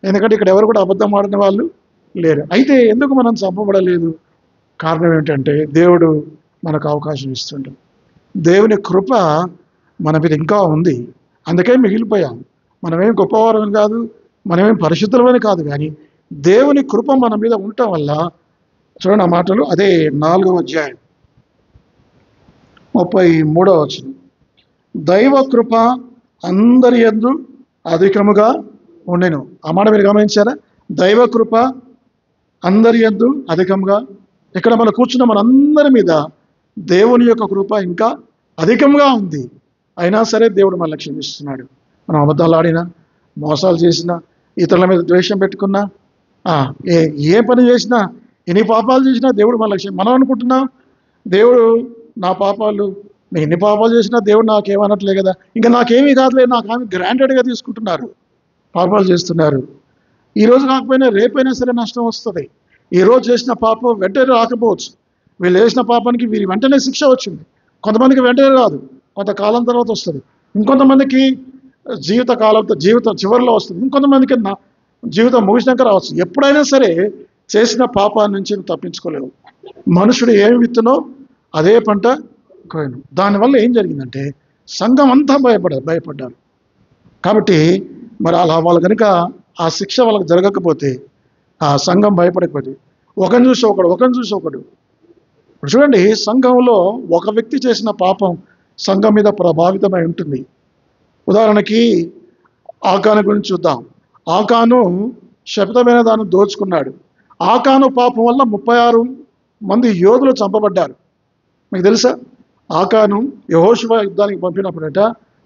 S1: ఎందుకంటే ఇక్కడ ఎవరు కూడా అబద్ధం ఆడిన వాళ్ళు లేరు. అయితే ఎందుకు మనం చంపబడలేదు? కారణం ఏంటంటే, దేవుడు మనకు అవకాశం ఇస్తుంటాడు. దేవుని కృప మన మీద ఇంకా ఉంది, అందుకే మిగిలిపోయాం. మనమేం గొప్పవారని కాదు, మనమేం పరిశుద్ధులమని కాదు, కానీ దేవుని కృప మన మీద ఉండటం వల్ల. చూడండి ఆ మాటలు, అదే 4వ అధ్యాయం 33వ వచనం. దైవ కృప అందరి యందు అధికముగా ఉండెను. ఆ మాట మీరు గమనించారా? దైవ కృప అందరి యందు అధికంగా. ఇక్కడ మనం కూర్చున్న మనందరి మీద దేవుని యొక్క కృప ఇంకా అధికంగా ఉంది. అయినా సరే దేవుడు మనల్ని క్షమిస్తున్నాడు. మనం అబద్ధాలు ఆడినా, మోసాలు చేసినా, ఇతరుల మీద ద్వేషం పెట్టుకున్నా, ఏ పని చేసినా, ఎన్ని పాపాలు చేసినా దేవుడు మనల్ని మనం అనుకుంటున్నాం, దేవుడు నా పాపాలు, నేను ఎన్ని పాపాలు చేసినా దేవుడు నాకేమనట్లే కదా, ఇంకా నాకేమీ కాదులేదు, నాకు ఆమె గ్రాంటెడ్గా తీసుకుంటున్నారు, పాపాలు చేస్తున్నారు. ఈరోజు కాకపోయినా రేపైనా సరే నష్టం వస్తుంది. ఈరోజు చేసిన పాపం వెంటనే రాకపోవచ్చు. వీళ్ళు చేసిన పాపానికి వీరి వెంటనే శిక్ష వచ్చింది. కొంతమందికి వెంటనే రాదు, కొంతకాలం తర్వాత వస్తుంది. ఇంకొంతమందికి జీవితం చివరిలో వస్తుంది. ఇంకొంతమందికి జీవితం ముగిసినాక రావచ్చు. ఎప్పుడైనా సరే చేసిన పాపాన్ని నుంచి తప్పించుకోలేవు. మనుషుడు ఏమి విత్తునో అదే పంట కోయను. దానివల్ల ఏం జరిగిందంటే సంఘం అంతా భయపడ్డారు. కాబట్టి మరి అలా వాళ్ళు కనుక ఆ శిక్ష వాళ్ళకి జరగకపోతే, ఆ సంఘం భయపడకపోతే, ఒకరిని చూసి ఒకడు. ఇప్పుడు చూడండి, సంఘంలో ఒక వ్యక్తి చేసిన పాపం సంఘం మీద ప్రభావితమై ఉంటుంది. ఉదాహరణకి ఆకాను గురించి చూద్దాం. ఆకాను శపితమైన దాన్ని దోచుకున్నాడు. ఆకాను పాపం వల్ల 36 మంది యోధులు చంపబడ్డారు. మీకు తెలుసా? ఆకాను యెహోషువ యుద్ధానికి పంపినప్పుడట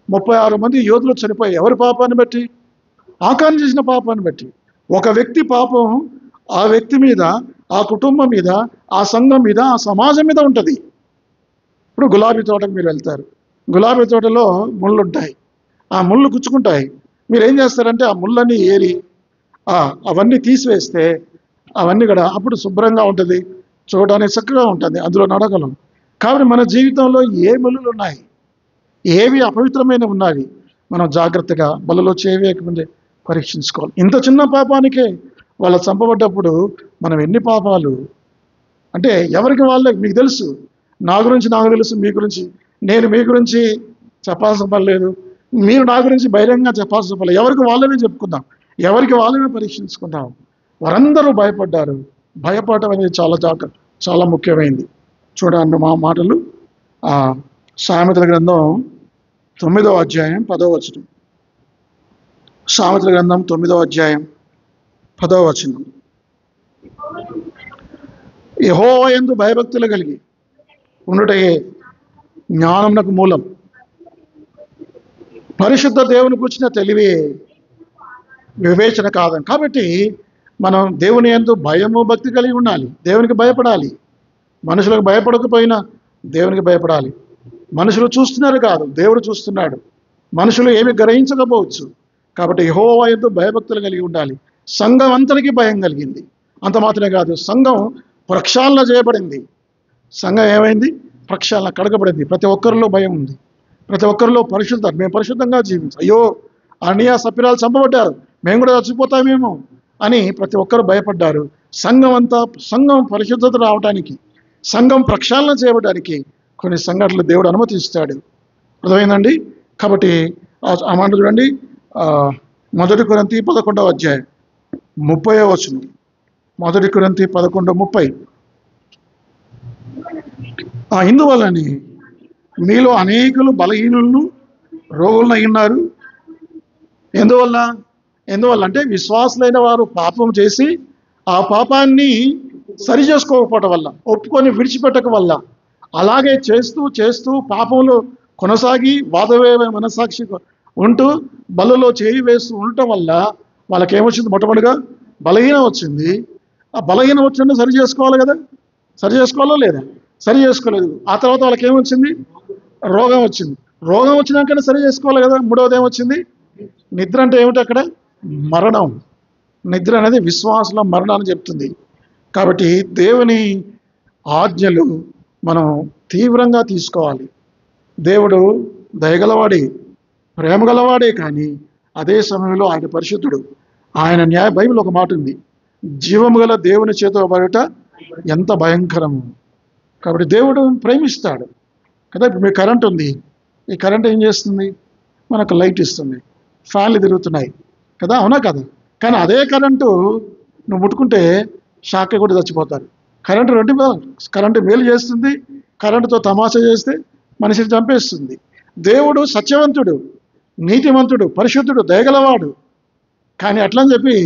S1: 36 మంది యోధులు చనిపోయి ఎవరి పాపాన్ని బట్టి? ఆకాన్ చేసిన పాపాన్ని బట్టి. ఒక వ్యక్తి పాపం ఆ వ్యక్తి మీద, ఆ కుటుంబం మీద, ఆ సంఘం మీద, ఆ సమాజం మీద ఉంటుంది. ఇప్పుడు గులాబీ తోటకు మీరు వెళ్తారు. గులాబీ తోటలో ముళ్ళు ఉంటాయి. ఆ ముళ్ళు గుచ్చుకుంటాయి. మీరు ఏం చేస్తారంటే ఆ ముళ్ళన్నీ ఏరి అవన్నీ తీసివేస్తే అవన్నీ కూడా అప్పుడు శుభ్రంగా ఉంటుంది, చూడడానికి చక్కగా ఉంటుంది, అందులో నడగలం. కాబట్టి మన జీవితంలో ఏ ముళ్ళులు ఉన్నాయి, ఏవి అపవిత్రమైన ఉన్నవి, మనం జాగ్రత్తగా బలలో చేయవేయకముందే పరీక్షించుకోవాలి. ఇంత చిన్న పాపానికే వాళ్ళు చంపబడ్డప్పుడు మనం ఎన్ని పాపాలు అంటే ఎవరికి వాళ్ళకి మీకు తెలుసు. నా గురించి నాకు తెలుసు, మీ గురించి నేను మీ గురించి చెప్పాల్సిన పని లేదు, మీరు నా గురించి బహిరంగంగా చెప్పాల్సిన పని లేదు. ఎవరికి వాళ్ళమే చెప్పుకుందాం, ఎవరికి వాళ్ళమే పరీక్షించుకుందాం. వారందరూ భయపడ్డారు. భయపడటం అనేది చాలా ముఖ్యమైనది. చూడండి మా మాటలు సామెతల గ్రంథం 9వ అధ్యాయం 10వ వచనం. సామెతల గ్రంథం 9వ అధ్యాయం 10వ వచనం. యెహోవా యందు భయభక్తులు కలిగి ఉండుటయే జ్ఞానమునకు మూలం. పరిశుద్ధ దేవుని కూర్చిన తెలివి వివేచన కాదని. కాబట్టి మనం దేవుని యందు భయము భక్తి కలిగి ఉండాలి. దేవునికి భయపడాలి. మనుషులకు భయపడకపోయినా దేవునికి భయపడాలి. మనుషులు చూస్తున్నారు కాదు, దేవుడు చూస్తున్నాడు. మనుషులు ఏమి గ్రహించకపోవచ్చు. కాబట్టి యెహోవా యందు భయభక్తులు కలిగి ఉండాలి. సంఘం అంతటికీ భయం కలిగింది. అంత మాత్రమే కాదు, సంఘం ప్రక్షాళన చేయబడింది. సంఘం ఏమైంది? ప్రక్షాళన కడగబడింది. ప్రతి ఒక్కరిలో భయం ఉంది. ప్రతి ఒక్కరిలో పరిశుద్ధత, మేము పరిశుద్ధంగా జీవించాం. అయ్యో అన్య సప్పిరాలు చంపబడ్డారు, మేము కూడా చచ్చిపోతామేమో అని ప్రతి ఒక్కరు భయపడ్డారు. సంఘం పరిశుద్ధత రావడానికి, సంఘం ప్రక్షాళన చేయబడడానికి కొన్ని సంఘటనలు దేవుడు అనుమతిస్తాడు. అర్థమైందండి? కాబట్టి ఆ మాట చూడండి. 1 కొరింథీ 11వ అధ్యాయం 30వ వచనం. 1 కొరింథీ 11:30. ఇందువల్లని మీలో అనేకులు బలహీనులను రోగులను అయినారు. ఎందువల్ల అంటే విశ్వాసులైన వారు పాపం చేసి ఆ పాపాన్ని సరి చేసుకోకపోవటం వల్ల, ఒప్పుకొని విడిచిపెట్టక వల్ల, అలాగే చేస్తూ పాపంలో కొనసాగి వాదవేయ మనసాక్షి ఉంటూ బలలో చేయి వేస్తూ ఉండటం వల్ల వాళ్ళకేమొచ్చింది? మొట్టమొదటిగా బలహీనం వచ్చింది. ఆ బలహీనం వచ్చిందో సరి చేసుకోవాలి కదా. సరి చేసుకోవాలో లేదా? సరి చేసుకోలేదు. ఆ తర్వాత వాళ్ళకి ఏమొచ్చింది? రోగం వచ్చింది. రోగం వచ్చినాకనే సరి చేసుకోవాలి కదా. మూడవది ఏమొచ్చింది? నిద్ర. అంటే ఏమిటి అక్కడ? మరణం. నిద్ర అనేది విశ్వాసుల మరణాన్ని చెప్తుంది. కాబట్టి దేవుని ఆజ్ఞలు మనం తీవ్రంగా తీసుకోవాలి. దేవుడు దయగలవాడే, ప్రేమ గలవాడే, కానీ అదే సమయంలో ఆయన పరిశుద్ధుడు. ఆయన బైబిల్ ఒక మాట ఉంది, జీవము గల దేవుని చేతిలో పడట ఎంత భయంకరము. కాబట్టి దేవుడు ప్రేమిస్తాడు కదా. ఇప్పుడు మీకు కరెంట్ ఉంది. ఈ కరెంట్ ఏం చేస్తుంది? మనకు లైట్ ఇస్తుంది, ఫ్యాన్లు తిరుగుతున్నాయి కదా, అవునా కదా. కానీ అదే కరెంటు నువ్వు ముట్టుకుంటే షాక్ కూడా చచ్చిపోతారు. కరెంటు మేలు చేస్తుంది, కరెంటుతో తమాషా చేస్తే మనిషిని చంపేస్తుంది. దేవుడు సత్యవంతుడు, నీతిమంతుడు, పరిశుద్ధుడు, దయగలవాడు. కానీ అట్లని చెప్పి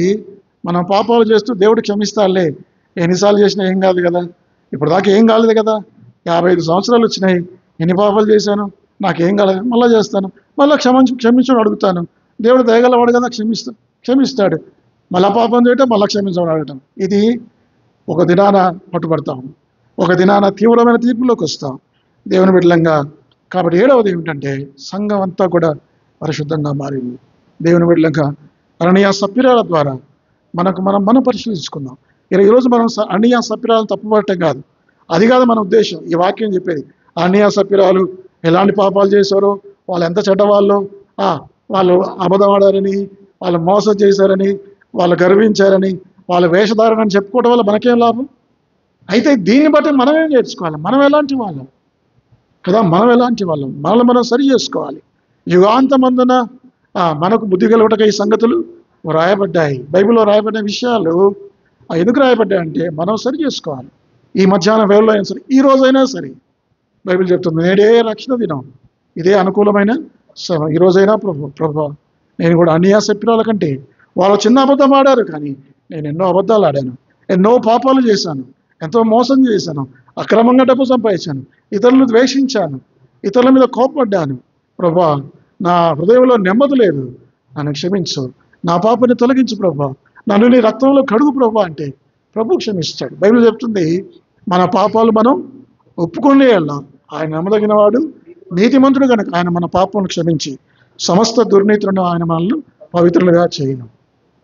S1: మనం పాపాలు చేస్తూ దేవుడు క్షమిస్తాలే, ఎన్నిసార్లు చేసినా ఏం కాదు కదా, ఇప్పుడు దాకా ఏం కాలేదు కదా, 55 సంవత్సరాలు వచ్చినాయి, ఎన్ని పాపాలు చేశాను, నాకేం కాలేదు, మళ్ళీ చేస్తాను, మళ్ళీ క్షమించడం అడుగుతాను. దేవుడు దయగలవాడు కదా, క్షమిస్తాడు. మళ్ళా పాపం చేయటం, మళ్ళీ క్షమించడం అడగటం. ఇది ఒక దినాన పట్టుబడతాం, ఒక దినాన తీవ్రమైన తీర్పులోకి వస్తాం దేవుని బిడ్డలంగా. కాబట్టి 7వది ఏమిటంటే సంఘం అంతా కూడా పరిశుద్ధంగా మారింది. దేవుని బిడ్డలంగా అననీయ సప్పిరాల ద్వారా మనం పరిశీలించుకుందాం. ఈరోజు మనం అననీయ సప్పిరాలను తప్పుపడటం కాదు, అది కాదు మన ఉద్దేశం. ఈ వాక్యం చెప్పేది అననీయ సప్పిరాలు ఎలాంటి పాపాలు చేశారో, వాళ్ళు ఎంత చెడ్డవాళ్ళు, వాళ్ళు అబద్ధం ఆడారని, వాళ్ళు మోసం చేశారని, వాళ్ళు గర్వించారని, వాళ్ళ వేషధారణ అని చెప్పుకోవడం వల్ల మనకేం లాభం? అయితే దీన్ని బట్టి మనమేం నేర్చుకోవాలి? మనం ఎలాంటి వాళ్ళం కదా, మనల్ని మనం సరి చేసుకోవాలి. యుగాంతమందున మనకు బుద్ధి కలుగుటకై ఈ సంగతులు రాయబడ్డాయి. బైబిల్లో రాయబడిన విషయాలు ఎందుకు రాయబడ్డాయంటే మనం సరి చేసుకోవాలి. ఈ మధ్యాహ్నం వేళలో అయినా సరే, ఈ రోజైనా సరే, బైబిల్ చెప్తుంది నేడే రక్షణ దినం, ఇదే అనుకూలమైన సమయం. ఈ రోజైనా ప్రభు నేను కూడా అన్య సప్పిరాల కంటే, వాళ్ళు చిన్న అబద్ధం ఆడారు, కానీ నేను ఎన్నో అబద్ధాలు ఆడాను, ఎన్నో పాపాలు చేశాను, ఎంతో మోసం చేశాను, అక్రమంగా డబ్బు సంపాదించాను, ఇతరులను ద్వేషించాను, ఇతరుల మీద కోపపడ్డాను. ప్రభా నా హృదయంలో నెమ్మది లేదు, నన్ను క్షమించు, నా పాపని తొలగించు ప్రభా, నన్ను నీ రక్తంలో కడుగు ప్రభా అంటే ప్రభు క్షమిస్తాడు. బైబిల్ చెప్తుంది మన పాపాలు మనం ఒప్పుకునే వెళ్ళాం. ఆయన నమ్మదగిన వాడు, నీతిమంతుడు కనుక ఆయన మన పాపములను క్షమించి సమస్త దుర్నీతులను ఆయన మనల్ని పవిత్రులుగా చేయను.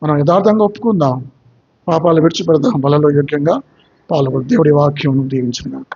S1: మనం యథార్థంగా ఒప్పుకుందాం, పాపాలు విడిచిపెడదాం, బలలో యోగ్యంగా పాల్గొని దేవుడి వాక్యం దీవించుగాక.